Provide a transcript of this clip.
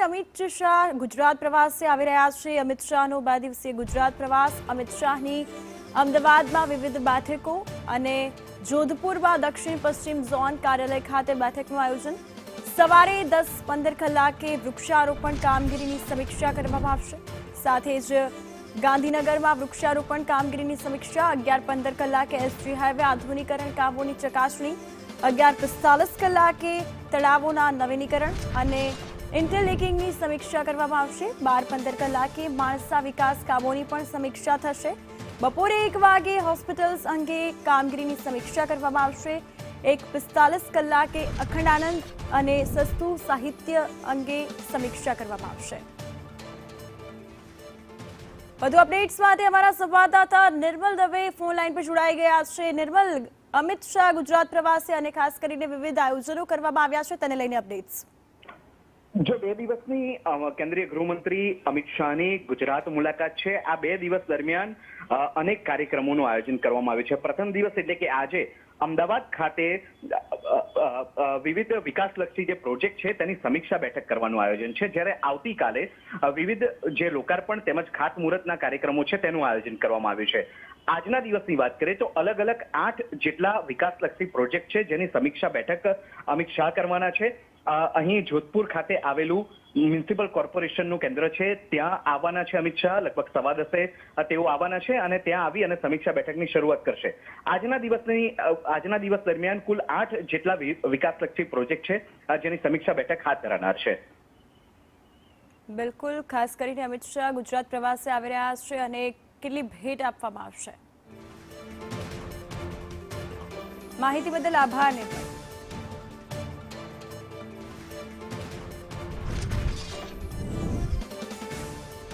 અમિત શાહ ગુજરાત પ્રવાસે આવી રહ્યા છે। અમિત શાહનો 2 દિવસીય ગુજરાત પ્રવાસ। અમિત શાહની અમદાવાદમાં વિવિધ બેઠકો અને જોધપુરમાં દક્ષિણ પશ્ચિમ ઝોન કાર્યાલય ખાતે બેઠકનું આયોજન। સવારે 10:15 કલાકે વૃક્ષારોપણ કામગીરીની સમીક્ષા કરવામાં આવશે। સાથે જ ગાંધીનગરમાં વૃક્ષારોપણ કામગીરીની સમીક્ષા। 11:15 કલાકે એસજી હાઈવે આધુનિકરણ કામોની ચકાસણી। 11:45 કલાકે તળાવોના નવીનીકરણ અને ઇન્ટરલિંકિંગની સમીક્ષા કરવામાં આવશે। 12:15 કલાકે માણસા વિકાસ કામોની પણ સમીક્ષા થશે। બપોરે 1 વાગે હોસ્પિટલ્સ અંગે કામગીરીની સમીક્ષા કરવામાં આવશે। 1:45 કલાકે અખંડાનંદ અને સસ્તું સાહિત્ય અંગે સમીક્ષા કરવામાં આવશે। વધુ અપડેટ્સ માટે અમારા સંવાદદાતા નિર્મલ દવે ફોન લાઈન પર જોડાઈ ગયા છે। નિર્મલ, અમિત શાહ ગુજરાત પ્રવાસે અને ખાસ કરીને વિવિધ આયોજનો કરવામાં આવ્યા છે, તેને લઈને અપડેટ્સ। જો 2 દિવસની કેન્દ્રીય ગૃહમંત્રી અમિત શાહની ગુજરાત મુલાકાત છે। આ 2 દિવસ દરમિયાન અનેક કાર્યક્રમોનું આયોજન કરવામાં આવ્યું છે। પ્રથમ દિવસ એટલે કે આજે અમદાવાદ ખાતે વિવિધ વિકાસલક્ષી જે પ્રોજેક્ટ છે તેની સમીક્ષા બેઠક કરવાનું આયોજન છે, જ્યારે આવતીકાલે વિવિધ જે લોકાર્પણ તેમજ ખાતમુહૂર્તના કાર્યક્રમો છે તેનું આયોજન કરવામાં આવ્યું છે। આજના દિવસની વાત કરીએ તો અલગ અલગ 8 જેટલા વિકાસલક્ષી પ્રોજેક્ટ છે જેની સમીક્ષા બેઠક અમિત શાહ કરવાના છે। અહીં જોધપુર ખાતે આવેલું મ્યુનિસિપલ કોર્પોરેશનનું કેન્દ્ર છે, ત્યાં આવવાના છે અમિત શાહ। લગભગ 10:15 તેઓ આવવાના છે અને ત્યાં આવી અને સમીક્ષા બેઠકની શરૂઆત કરશે। આજના દિવસ દરમિયાન કુલ 8 જેટલા વિકાસલક્ષી પ્રોજેક્ટ છે જેની સમીક્ષા બેઠક હાથ ધરાનાર છે। બિલકુલ, ખાસ કરીને અમિત શાહ ગુજરાત પ્રવાસે આવી રહ્યા છે અને કેટલી ભેટ આપવામાં આવશે, માહિતી બદલ આભાર નિર્મલ।